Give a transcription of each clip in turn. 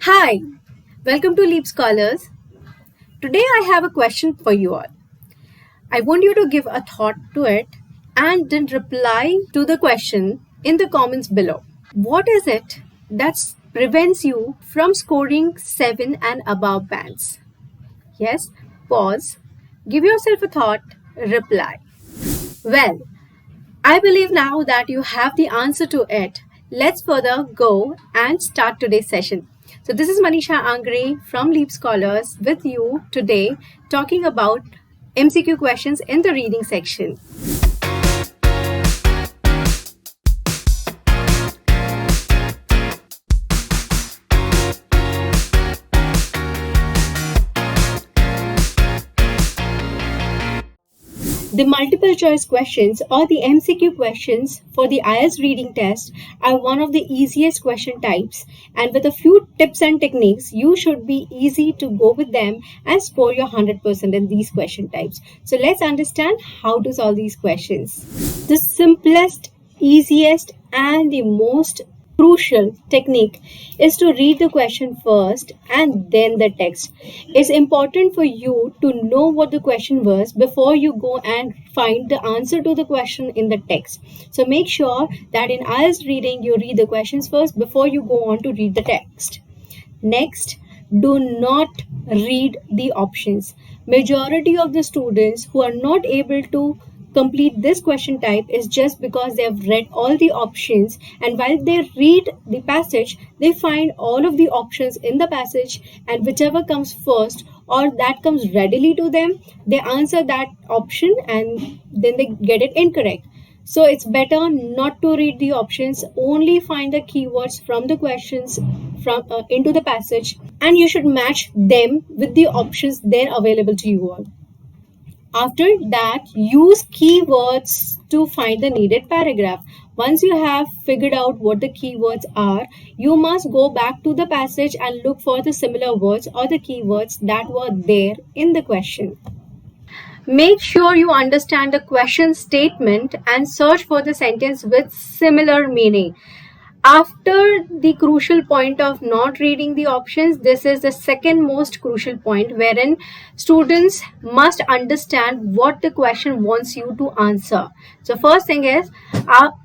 Hi, welcome to Leap Scholars. Today I have a question for you all. I want you to give a thought to it and then reply to the question in the comments below. What is it that prevents you from scoring 7 and above bands? Yes, pause, give yourself a thought, reply. Well, I believe now that you have the answer to it. Let's further go and start today's session. So, this is Manisha Angre from Leap Scholars with you today talking about MCQ questions in the reading section. The multiple choice questions or the MCQ questions for the IELTS reading test are one of the easiest question types, and with a few tips and techniques you should be easy to go with them and score your 100% in these question types. So let's understand how to solve these questions. The simplest, easiest and the most crucial technique is to read the question first and then the text. It's important for you to know what the question was before you go and find the answer to the question in the text. So make sure that in IELTS reading you read the questions first before you go on to read the text. Next, do not read the options. Majority of the students who are not able to complete this question type is just because they have read all the options, and while they read the passage they find all of the options in the passage, and whichever comes first or that comes readily to them they answer that option and then they get it incorrect. So it's better not to read the options, only find the keywords from the questions from into the passage, and you should match them with the options then available to you all. After that, use keywords to find the needed paragraph. Once you have figured out what the keywords are, you must go back to the passage and look for the similar words or the keywords that were there in the question. Make sure you understand the question statement and search for the sentence with similar meaning. After the crucial point of not reading the options, this is the second most crucial point wherein students must understand what the question wants you to answer. So first thing is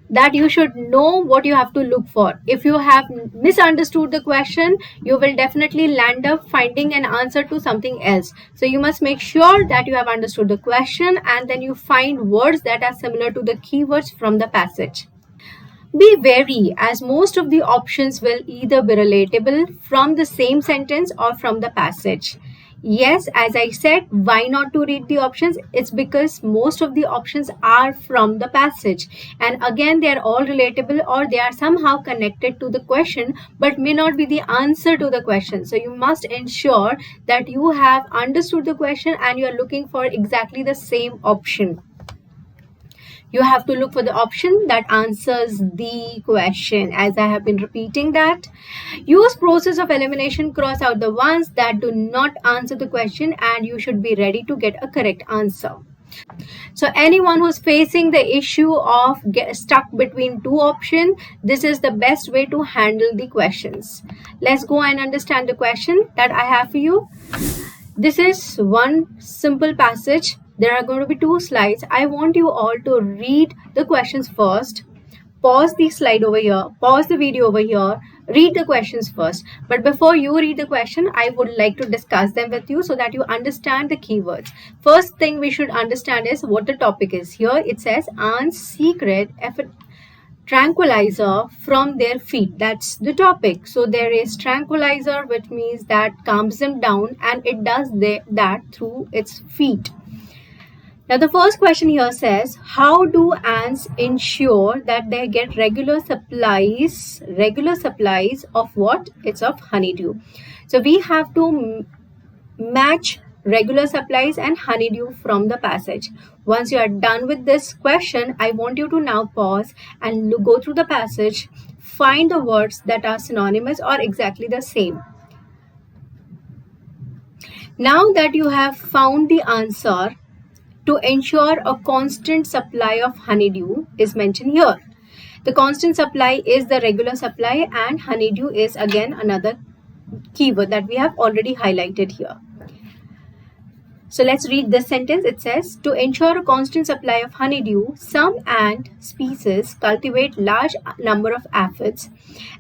that you should know what you have to look for. If you have misunderstood the question, you will definitely land up finding an answer to something else. So you must make sure that you have understood the question and then you find words that are similar to the keywords from the passage. Be wary, as most of the options will either be relatable from the same sentence or from the passage. Yes, as I said, why not to read the options? It's because most of the options are from the passage, and again they are all relatable or they are somehow connected to the question but may not be the answer to the question. So you must ensure that you have understood the question and you are looking for exactly the same option. You have to look for the option that answers the question. As I have been repeating that, use process of elimination, cross out the ones that do not answer the question, and you should be ready to get a correct answer. So anyone who's facing the issue of stuck between two options, this is the best way to handle the questions. Let's go and understand the question that I have for you. This is one simple passage. There are going to be two slides. I want you all to read the questions first. Pause the slide over here. Pause the video over here. Read the questions first. But before you read the question, I would like to discuss them with you so that you understand the keywords. First thing we should understand is what the topic is. Here it says Anne's secret tranquilizer from their feet. That's the topic. So there is tranquilizer, which means that calms them down, and it does that through its feet. Now the first question here says, how do ants ensure that they get regular supplies of what? It's of honeydew. So we have to match regular supplies and honeydew from the passage. Once you are done with this question, I want you to now pause and go through the passage, find the words that are synonymous or exactly the same. Now that you have found the answer, to ensure a constant supply of honeydew is mentioned here. The constant supply is the regular supply and honeydew is again another keyword that we have already highlighted here. So let's read this sentence. It says, to ensure a constant supply of honeydew, some ant species cultivate large number of aphids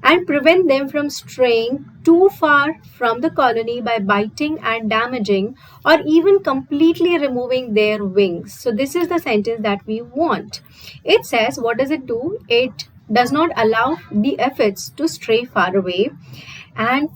and prevent them from straying too far from the colony by biting and damaging or even completely removing their wings. So this is the sentence that we want. It says, what does it do? It does not allow the aphids to stray far away, and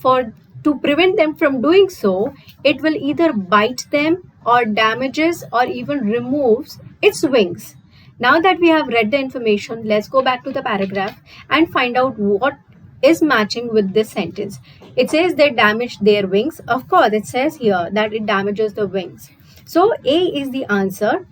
to prevent them from doing so, it will either bite them or damages or even removes its wings. Now that we have read the information, let's go back to the paragraph and find out what is matching with this sentence. It says they damaged their wings. Of course, it says here that it damages the wings. So A is the answer.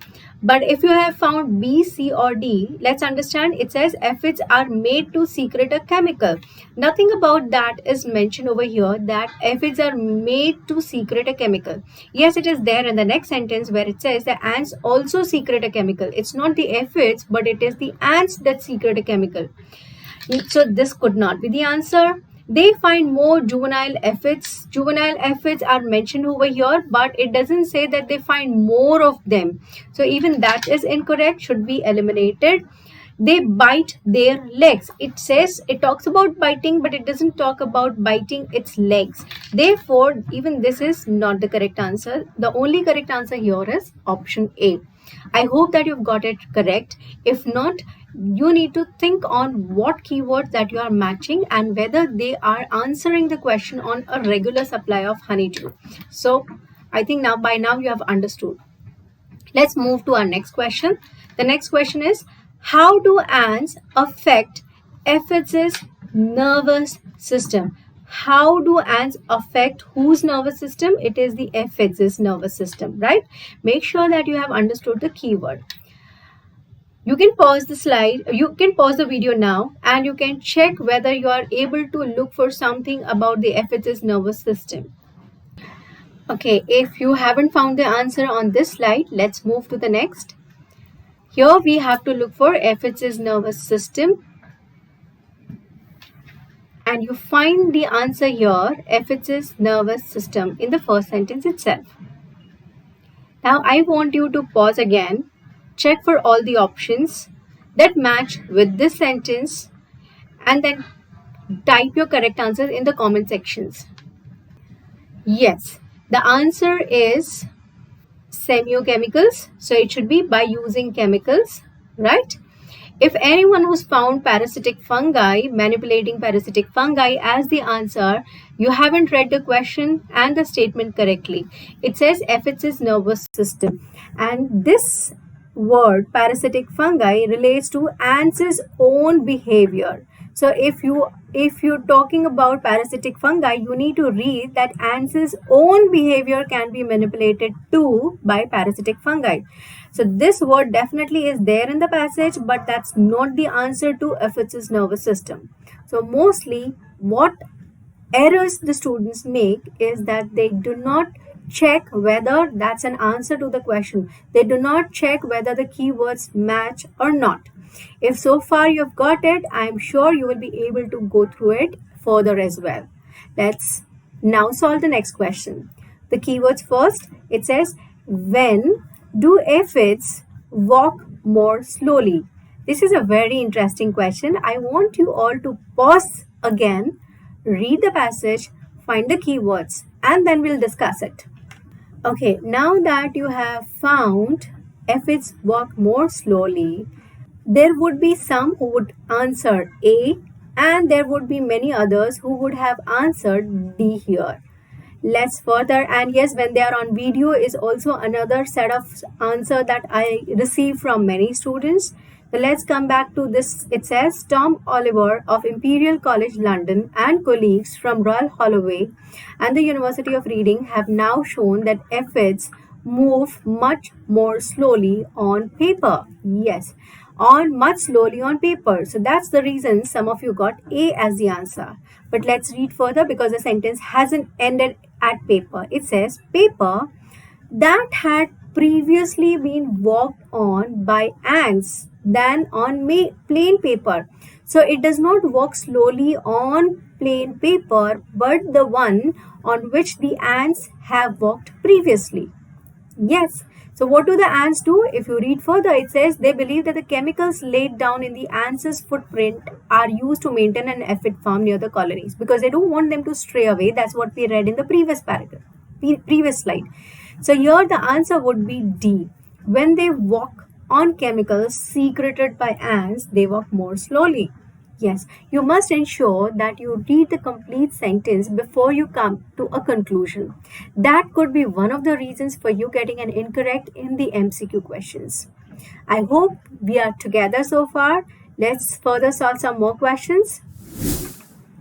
But if you have found B, C or D, let's understand. It says aphids are made to secrete a chemical. Nothing about that is mentioned over here, that aphids are made to secrete a chemical. Yes, it is there in the next sentence where it says the ants also secrete a chemical. It's not the aphids, but it is the ants that secrete a chemical. So this could not be the answer. They find more juvenile aphids. Juvenile aphids are mentioned over here, but it doesn't say that they find more of them. So even that is incorrect, should be eliminated. They bite their legs. It talks about biting, but it doesn't talk about biting its legs. Therefore, even this is not the correct answer. The only correct answer here is option A. I hope that you've got it correct. If not, you need to think on what keywords that you are matching and whether they are answering the question on a regular supply of honeydew. So I think by now you have understood. Let's move to our next question. The next question is, how do ants affect aphids' nervous system? How do ants affect whose nervous system? It is the aphids' nervous system, right? Make sure that you have understood the keyword. You can pause the slide, you can pause the video now, and you can check whether you are able to look for something about the aphids' nervous system. Okay, if you haven't found the answer on this slide, let's move to the next. Here we have to look for aphids' nervous system. And you find the answer here, aphids' nervous system, in the first sentence itself. Now I want you to pause again, check for all the options that match with this sentence, and then type your correct answers in the comment sections. Yes, the answer is semiochemicals. So it should be by using chemicals, right? If anyone who's found parasitic fungi, manipulating parasitic fungi as the answer, you haven't read the question and the statement correctly. It says aphids' nervous system, and this word parasitic fungi relates to ants' own behavior. So if you're talking about parasitic fungi, you need to read that ants' own behavior can be manipulated too by parasitic fungi. So this word definitely is there in the passage, but that's not the answer to aphids' nervous system. So mostly what errors the students make is that they do not check whether that's an answer to the question. They do not check whether the keywords match or not. If so far you've got it, I'm sure you will be able to go through it further as well. Let's now solve the next question. The keywords first. It says, when do aphids walk more slowly? This is a very interesting question. I want you all to pause again, read the passage, find the keywords, and then we'll discuss it. Okay, now that you have found aphids walk more slowly, there would be some who would answer A, and there would be many others who would have answered D here. Let's further, and yes, when they are on video is also another set of answer that I receive from many students. So let's come back to this. It says Tom Oliver of Imperial College London and colleagues from Royal Holloway and the University of Reading have now shown that aphids move much more slowly on paper. Yes, much slowly on paper. So that's the reason some of you got A as the answer. But let's read further because the sentence hasn't ended at paper. It says paper that had previously been walked on by ants than on plain paper. So it does not walk slowly on plain paper but the one on which the ants have walked previously. Yes. So what do the ants do? If you read further, it says they believe that the chemicals laid down in the ants' footprint are used to maintain an aphid farm near the colonies because they don't want them to stray away. That's what we read in the previous paragraph, previous slide. So here the answer would be D. When they walk on chemicals secreted by ants, they walk more slowly. Yes, you must ensure that you read the complete sentence before you come to a conclusion. That could be one of the reasons for you getting an incorrect in the MCQ questions. I hope we are together so far. Let's further solve some more questions.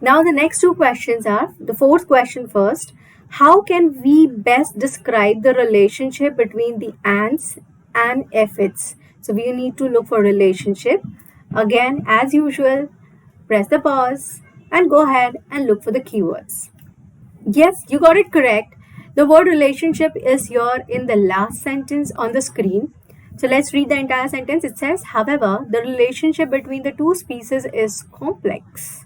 Now the next two questions are, the fourth question first. How can we best describe the relationship between the ants and aphids? So we need to look for relationship. Again, as usual, press the pause and go ahead and look for the keywords. Yes, you got it correct. The word relationship is here in the last sentence on the screen. So let's read the entire sentence. It says, however, the relationship between the two species is complex.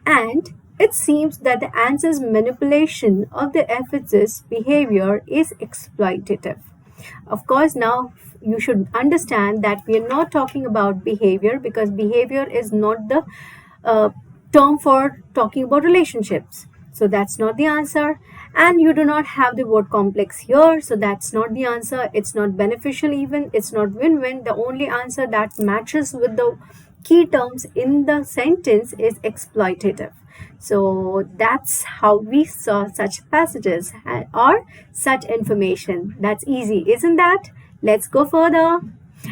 And it seems that the ants' manipulation of the aphids' behavior is exploitative. Of course, now you should understand that we are not talking about behavior because behavior is not the term for talking about relationships. So that's not the answer. And you do not have the word complex here. So that's not the answer. It's not beneficial even. It's not win-win. The only answer that matches with the key terms in the sentence is exploitative. So that's how we saw such passages or such information. That's easy, isn't that? Let's go further.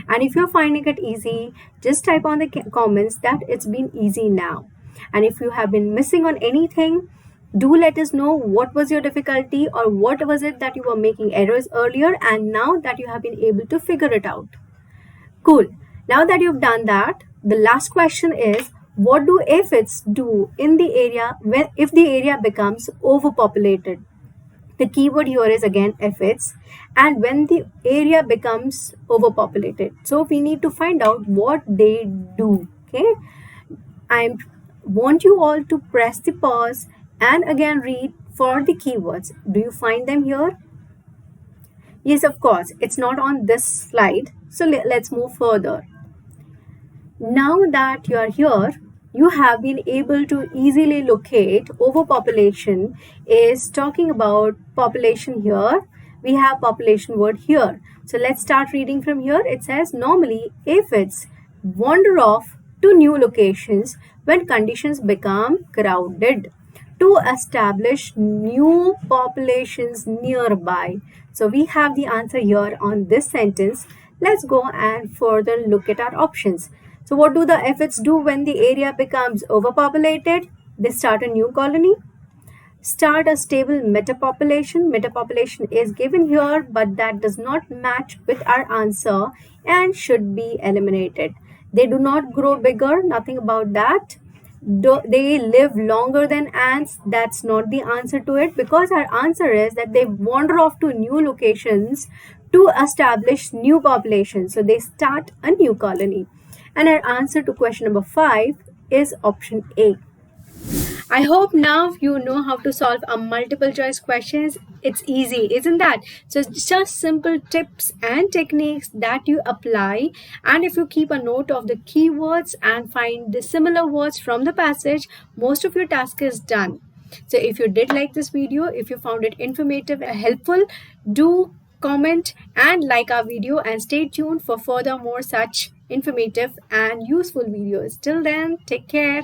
And if you're finding it easy, just type on the comments that it's been easy now. And if you have been missing on anything, do let us know what was your difficulty or what was it that you were making errors earlier and now that you have been able to figure it out. Cool. Now that you've done that, the last question is, what do aphids do in the area if the area becomes overpopulated? The keyword here is again aphids, and when the area becomes overpopulated. So we need to find out what they do. Okay, I want you all to press the pause and again read for the keywords. Do you find them here? Yes, of course. It's not on this slide. So let's move further. Now that you are here, you have been able to easily locate overpopulation is talking about population here. We have population word here. So let's start reading from here. It says, normally aphids wander off to new locations when conditions become crowded to establish new populations nearby. So we have the answer here on this sentence. Let's go and further look at our options. So what do the aphids do when the area becomes overpopulated? They start a new colony, start a stable metapopulation. Metapopulation is given here, but that does not match with our answer and should be eliminated. They do not grow bigger, nothing about that. They live longer than ants. That's not the answer to it because our answer is that they wander off to new locations to establish new populations. So they start a new colony. And our answer to question number 5 is option A. I hope now you know how to solve a multiple choice questions. It's easy, isn't that? So it's just simple tips and techniques that you apply. And if you keep a note of the keywords and find the similar words from the passage, most of your task is done. So if you did like this video, if you found it informative and helpful, do comment and like our video and stay tuned for further more such informative and useful videos. Till then, take care.